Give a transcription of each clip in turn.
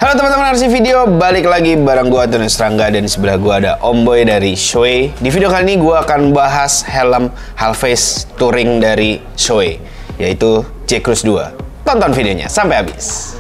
Halo teman-teman RC Video, balik lagi bareng gua Tony Serangga dan di sebelah gua ada Om Boy dari Shoei. Di video kali ini gua akan bahas helm half-face touring dari Shoei, yaitu J-Cruise 2. Tonton videonya sampai habis.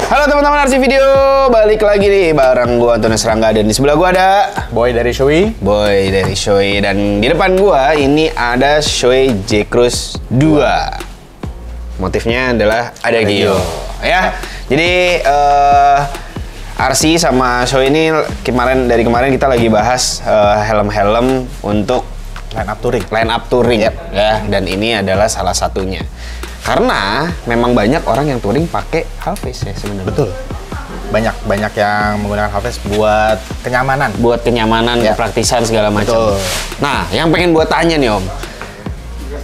Halo teman-teman RC Video, balik lagi nih bareng gua Tony Serangga dan di sebelah gua ada Boy dari Shoei. Dan di depan gua ini ada Shoei J-Cruise 2. Motifnya adalah ada Gyo. Ya. Jadi RC sama Shoei ini dari kemarin kita lagi bahas helm-helm untuk line up touring. Yep. Ya, dan ini adalah salah satunya. Karena memang banyak orang yang touring pakai half-face ya sebenarnya. Betul. Banyak yang menggunakan half-face buat kenyamanan. Ya. Kepraktisan segala macam. Betul. Nah, yang pengen buat tanya nih Om,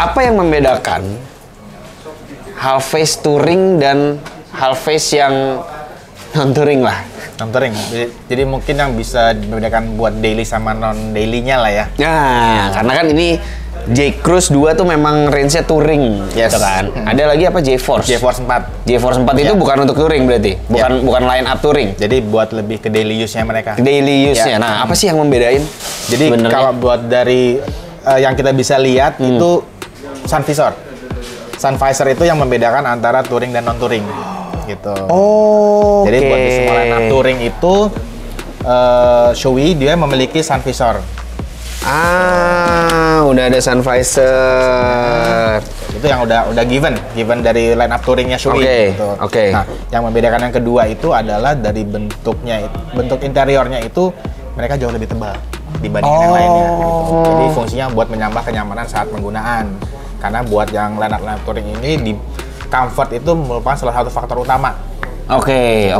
apa yang membedakan half-face touring dan half-face yang non-touring lah? Non-touring. Jadi mungkin yang bisa membedakan buat daily sama non-dailynya lah ya. Nah, karena kan ini J-Cruise 2 tuh memang range-nya touring, yes. Gitu kan. Ada lagi apa J-Force? J-Force 4. J-Force 4 itu bukan untuk touring berarti? Bukan line up touring? Jadi buat lebih ke daily use-nya mereka. Daily use-nya. Nah, apa sih yang membedain? Jadi kalau buat dari yang kita bisa lihat itu sun visor. Sun visor itu yang membedakan antara touring dan non-touring. Gitu. Oh, jadi buat di semua line up touring itu Shoei dia memiliki sun visor. Udah ada sun visor. Itu yang udah given dari line up touringnya Shoei. Oke. Nah, yang membedakan yang kedua itu adalah dari bentuk interiornya itu mereka jauh lebih tebal dibandingin yang lainnya. Gitu. Jadi fungsinya buat menambah kenyamanan saat penggunaan. Karena buat yang line up touring ini di comfort itu merupakan salah satu faktor utama. Oke.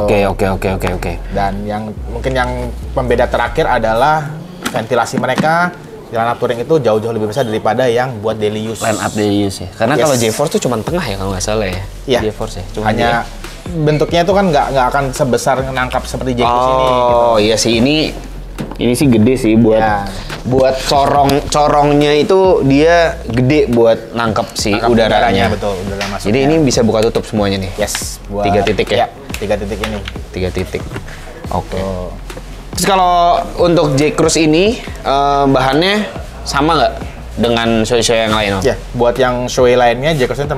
Dan yang mungkin yang pembeda terakhir adalah ventilasi mereka di line up touring itu jauh-jauh lebih besar daripada yang buat daily use. Line up daily use ya. Karena kalau J-Force tuh cuma tengah ya kalau nggak salah ya. Iya. J-Force ya. Cuma hanya bentuknya itu kan nggak akan sebesar nangkap seperti J-Cruise ini. Gitu. Oh iya sih, ini sih gede sih buat corongnya itu dia gede buat nangkep si udaranya. Betul, udara masuknya. Jadi ini bisa buka tutup semuanya nih. Yes, buat 3 titik ya. 3 titik ini. 3 titik. Oke. Terus kalau untuk J-Cruise ini bahannya sama nggak dengan Shoei yang lain? Ya, buat yang Shoei lainnya J-Cruise ini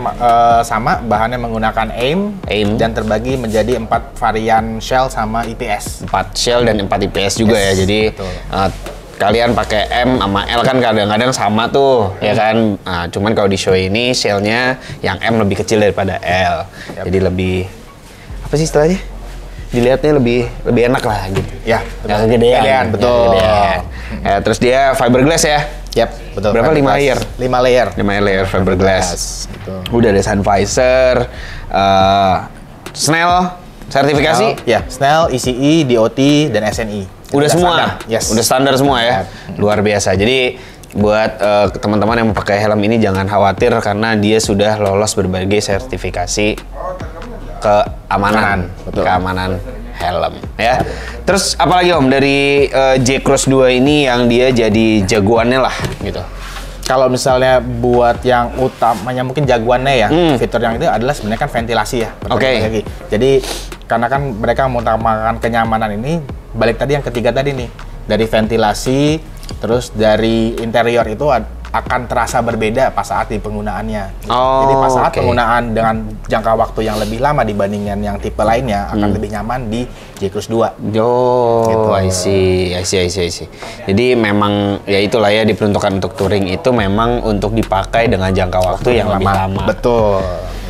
sama, bahannya menggunakan AIM dan terbagi menjadi 4 varian shell sama IPS. 4 shell dan 4 IPS juga ya. Jadi kalian pakai M sama L kan kadang-kadang sama tuh, ya kan? Nah, cuman kalau di Shoei ini shellnya yang M lebih kecil daripada L. Jadi lebih apa sih istilahnya? Dilihatnya lebih enak lah gitu. Ya, nggak kegedean. Betul. Ya, terus dia fiberglass ya. Yap, betul. Berapa? 5 layer? 5 layer. 5 layer fiberglass. Betul. Udah ada sun visor, Snell, sertifikasi? Ya, Snell, ECE, DOT, dan SNI. Udah semua? Standar. Yes. Udah standar semua ya? Luar biasa. Jadi buat teman-teman yang memakai helm ini jangan khawatir karena dia sudah lolos berbagai sertifikasi keamanan, keamanan helm ya. Terus apalagi Om dari J-Cross 2 ini yang dia jadi jagoannya lah gitu. Kalau misalnya buat yang utamanya mungkin jagoannya ya, fitur yang itu adalah sebenarnya kan ventilasi ya. Oke. Jadi karena kan mereka mengutamakan kenyamanan ini, balik tadi yang ketiga tadi nih, dari ventilasi, terus dari interior itu akan terasa berbeda pas saat di penggunaannya. Jadi pas saat penggunaan dengan jangka waktu yang lebih lama dibandingkan yang tipe lainnya akan lebih nyaman di J-Cross 2. Gitu. I see. Jadi memang ya itulah ya diperuntukkan untuk touring itu memang untuk dipakai dengan jangka waktu yang lebih lama. Betul.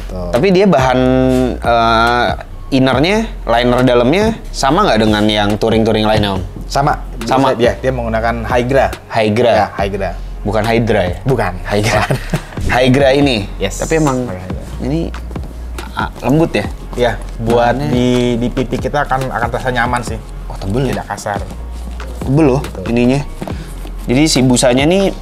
Tapi dia bahan innernya, liner dalamnya sama nggak dengan yang touring-touring lainnya Om? Sama. Dia menggunakan Hydra. Ya, Hydra. Bukan Hydra ya? Bukan. Hydra. Hydra ini. Yes. Tapi emang ini lembut ya? Ya, buat di pipi kita akan terasa nyaman sih. Oh, tebel ya? Tidak kasar. Tebel loh ininya. Jadi si busanya nih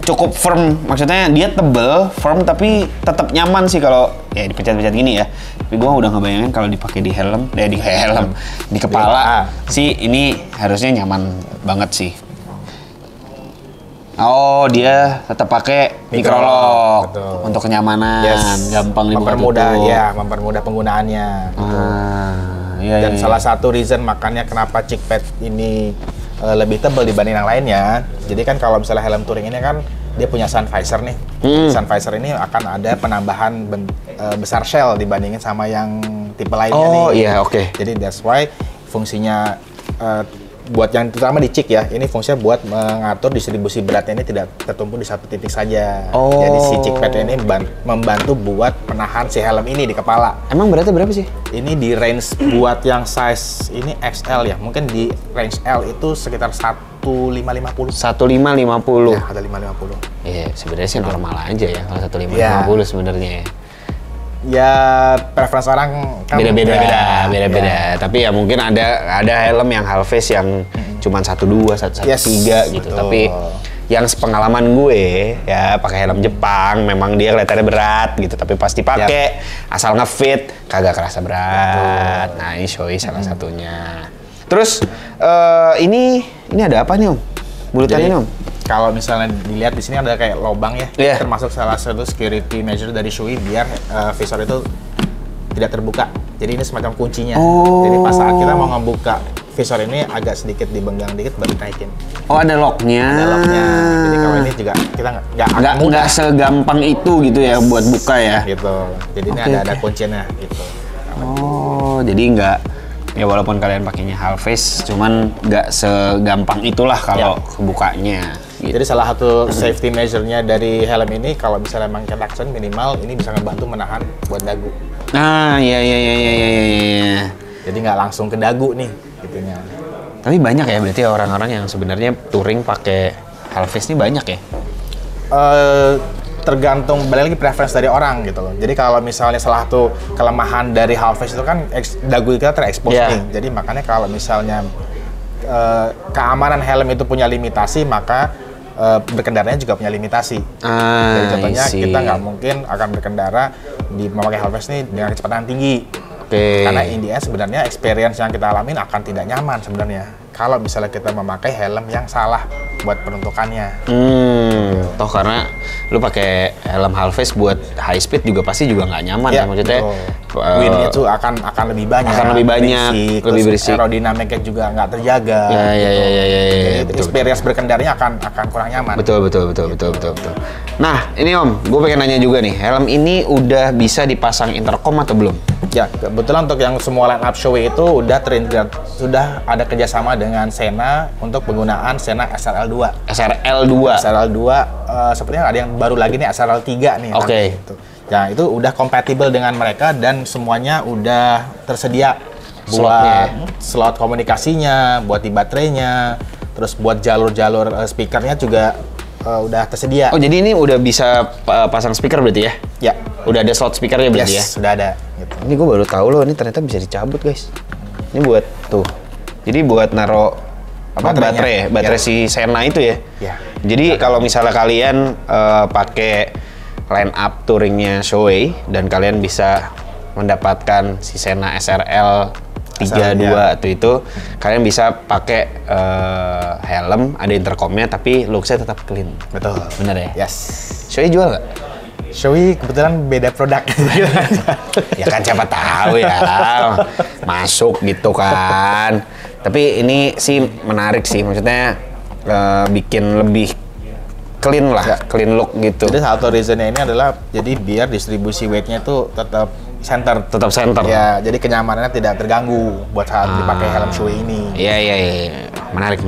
cukup firm. Maksudnya dia tebel, firm tapi tetap nyaman sih kalau ya dipecat-pecat gini ya. Tapi gua udah ngebayangin kalau dipakai di helm, di kepala sih ini harusnya nyaman banget sih. Oh, dia tetap pakai microlock untuk kenyamanan, gampang dibuka mempermudah penggunaannya. Dan salah satu reason makanya kenapa chickpad ini lebih tebal dibanding yang lainnya. Jadi kan kalau misalnya helm touring ini kan dia punya sun visor nih. Sun visor ini akan ada penambahan besar shell dibandingin sama yang tipe lainnya nih. Jadi that's why fungsinya buat yang terutama di Chick ya, ini fungsinya buat mengatur distribusi beratnya ini tidak tertumpuk di satu titik saja. Jadi si chickpad ini membantu buat menahan si helm ini di kepala. Emang beratnya berapa sih? Ini di range buat yang size ini XL ya, mungkin di range L itu sekitar 1550. 1550. Ya, ada 550. Iya, sebenarnya sih normal aja ya kalau 1550 sebenarnya. Ya preferensi orang kan beda-beda. Tapi ya mungkin ada helm yang half face yang cuman 12, 13 gitu. Betul. Tapi yang sepengalaman gue ya pakai helm Jepang memang dia kelihatannya berat gitu, tapi pas dipakai asal ngefit kagak kerasa berat. Nah, ini Shoei salah satunya. Terus ini ada apa nih Om? Bulutan ini Om? Kalau misalnya dilihat di sini ada kayak lubang ya, termasuk salah satu security measure dari Shoei biar visor itu tidak terbuka. Jadi ini semacam kuncinya. Jadi pas saat kita mau ngebuka visor ini agak sedikit dibenggang dikit baru naikin. Oh, ada locknya. Ada locknya. Jadi kalau ini juga kita nggak segampang itu gitu ya buat buka ya. Gitu. Jadi ini ada kuncinya gitu. Oh, jadi nggak ya walaupun kalian pakainya half face, cuman nggak segampang itulah kalau kebukanya. Gitu. Jadi salah satu safety measure-nya dari helm ini kalau misalnya memang reduction minimal ini bisa ngebantu menahan buat dagu. Iya. Jadi nggak langsung ke dagu nih gitunya. Tapi banyak ya berarti orang-orang yang sebenarnya touring pakai half face ini banyak ya? Tergantung balik lagi preference dari orang gitu loh. Jadi kalau misalnya salah satu kelemahan dari half face itu kan dagu kita terekspos nih. Jadi makanya kalau misalnya keamanan helm itu punya limitasi, maka berkendaranya juga punya limitasi. Jadi contohnya kita nggak mungkin akan berkendara memakai half face ini dengan kecepatan tinggi. Karena in the end sebenarnya experience yang kita alamin akan tidak nyaman sebenarnya kalau misalnya kita memakai helm yang salah buat peruntukannya. Toh karena lu pakai helm half face buat high speed juga pasti juga nggak nyaman ya, maksudnya wind itu akan lebih banyak, lebih berisik, aerodinamiknya juga nggak terjaga. Jadi experience berkendaranya akan kurang nyaman. Betul. Nah ini Om, gue pengen nanya juga nih, helm ini udah bisa dipasang intercom atau belum? Ya, kebetulan untuk yang semua line up Shoei itu sudah ada kerjasama dengan Sena untuk penggunaan Sena SRL2. SRL2 sepertinya ada yang baru lagi nih SRL3 nih. Gitu. Ya, itu udah kompatibel dengan mereka dan semuanya udah tersedia buat slot komunikasinya, buat di baterainya, terus buat jalur-jalur speakernya juga udah tersedia. Oh, jadi ini udah bisa pasang speaker berarti ya? Ya. Udah ada slot speakernya berarti ya? Sudah ada. Gitu. Ini gue baru tahu loh, ini ternyata bisa dicabut guys. Ini buat tuh. Jadi buat naro baterai si Senna itu ya. Ya. Jadi kalau misalnya kalian pakai line up touringnya Shoei dan kalian bisa mendapatkan si Senna SRL 32 itu kalian bisa pakai helm, ada intercomnya tapi looksnya tetap clean. Betul. Bener ya? Yes. Shoei jual nggak? Shoei kebetulan beda produk. Ya kan siapa tahu ya masuk gitu kan. Tapi ini sih menarik sih, maksudnya bikin lebih clean lah, clean look gitu. Jadi satu reasonnya ini adalah jadi biar distribusi weightnya tuh tetap center. Tetap center. Ya, jadi kenyamanannya tidak terganggu buat saat dipakai helm Shoei ini. Iya. Menarik.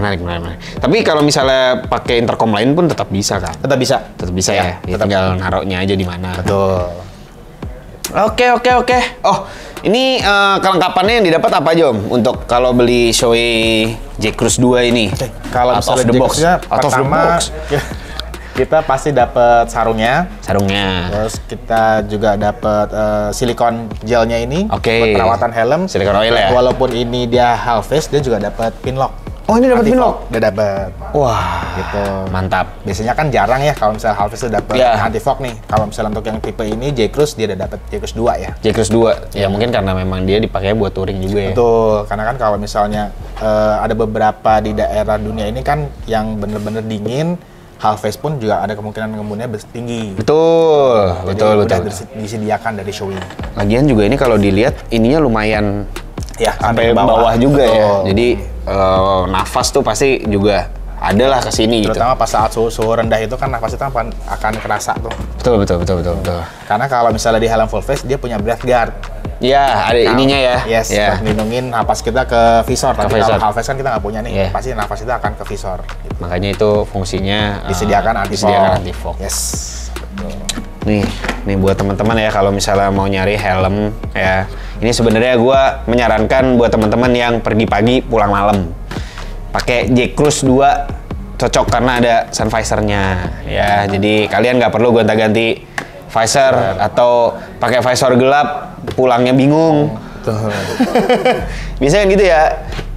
Tapi kalau misalnya pakai intercom lain pun tetap bisa kan? Tetap bisa. Tetap bisa ya. Tetap. Tinggal naruhnya aja di mana. Betul. Oke. Oh, ini kelengkapannya yang didapat apa aja Om? Untuk kalau beli Shoei J-Cruise 2 ini? Kalau out of misalnya the box. J-Cruise-nya Out of the pertama, box. kita pasti dapat sarungnya. Terus kita juga dapat silikon gelnya ini Oke. buat perawatan helm. Silikon oil ya? Walaupun ini dia half face, dia juga dapat pin lock. Oh, ini dapat pin lock? Dia dapat. Wah, Gitu. mantap. Biasanya kan jarang ya kalau misalnya half face itu dapat Ya. anti fog nih. Kalau misalnya untuk yang tipe ini J-Cruise dia udah dapat J-Cruise 2 ya. J-Cruise 2. Ya mungkin karena memang dia dipakai buat touring juga ya. Betul, karena kan kalau misalnya ada beberapa di daerah dunia ini kan yang bener-bener dingin, half face pun juga ada kemungkinan ngemunnya tinggi. Betul. Udah disediakan dari Shoei. Lagian juga ini kalau dilihat ininya lumayan Ya, sampai bawah juga ya. Jadi nafas tuh pasti juga adalah ke sini gitu. Terutama pas saat suhu rendah itu kan nafas itu akan kerasa tuh. Betul. Karena kalau misalnya di helm full face dia punya breath guard. Ya, ada ininya ya. Yes, Ya. buat melindungin napas kita ke visor. Tapi visor. kalau half face kan kita nggak punya nih, Yeah. pasti napas kita akan ke visor. Gitu. Makanya itu fungsinya Disediakan anti fog. Yes. Nih buat teman-teman ya kalau misalnya mau nyari helm ya. Ini sebenarnya gue menyarankan buat teman-teman yang pergi pagi pulang malam. Pakai J-Cruise 2 cocok karena ada sun visor-nya ya. Jadi kalian nggak perlu gonta-ganti visor atau pakai visor gelap pulangnya bingung. Biasanya kan gitu ya,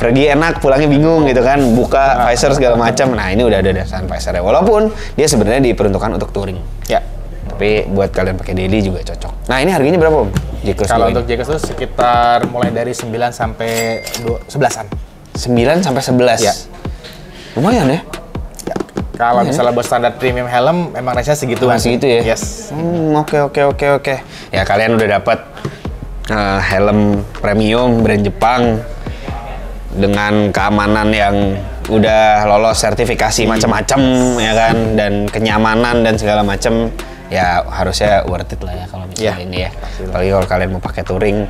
pergi enak pulangnya bingung gitu kan, buka visor segala macam. Nah ini udah ada sun visor-nya, walaupun dia sebenarnya diperuntukkan untuk touring. Ya. Tapi buat kalian pakai daily juga cocok. Nah ini harganya berapa Om? J-Cruise Kalau 2 untuk ini? J-Cruise itu sekitar mulai dari 9 sampai 11-an. 9 sampai 11. Ya. Lumayan ya. Kalau misalnya buat standar premium helm, emang range-nya segitu. Masih gitu ya? Yes. Oke. Ya kalian udah dapat helm premium brand Jepang dengan keamanan yang udah lolos sertifikasi macam-macam ya kan, dan kenyamanan dan segala macam. Ya harusnya worth it lah ya kalau misalnya ini ya. Apalagi kalau kalian mau pakai touring,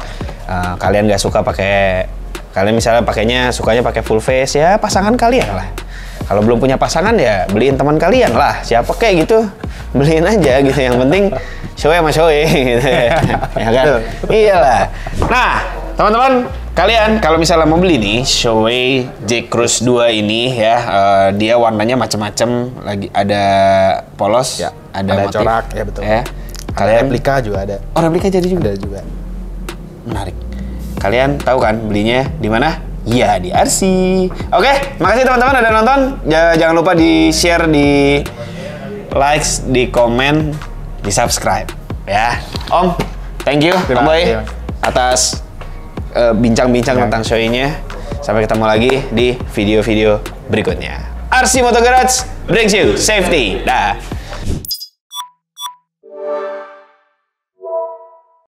kalian nggak suka pakai, kalian misalnya sukanya pakai full face ya pasangan kalian lah. Kalau belum punya pasangan ya beliin teman kalian lah, siapa kayak gitu beliin aja gitu. Yang penting Shoei sama Shoei gitu ya kan. Iyalah. Nah teman-teman kalian kalau misalnya mau beli nih Shoei J-Cruise 2 ini ya, dia warnanya macam-macam, lagi ada polos, Ya, ada motif, corak, ya betul. Ya. Kalian Replika juga ada. Oh, replika jadi juga. Ada juga. Menarik. Kalian tahu kan belinya di mana? Ya di RC. Oke, makasih teman-teman udah nonton. Jangan lupa di-share, di likes, di komen, di subscribe ya. Om, thank you Om Boy atas bincang-bincang tentang Shoei-nya. Sampai ketemu lagi di video-video berikutnya. RC Moto Garage brings you safety. Dah.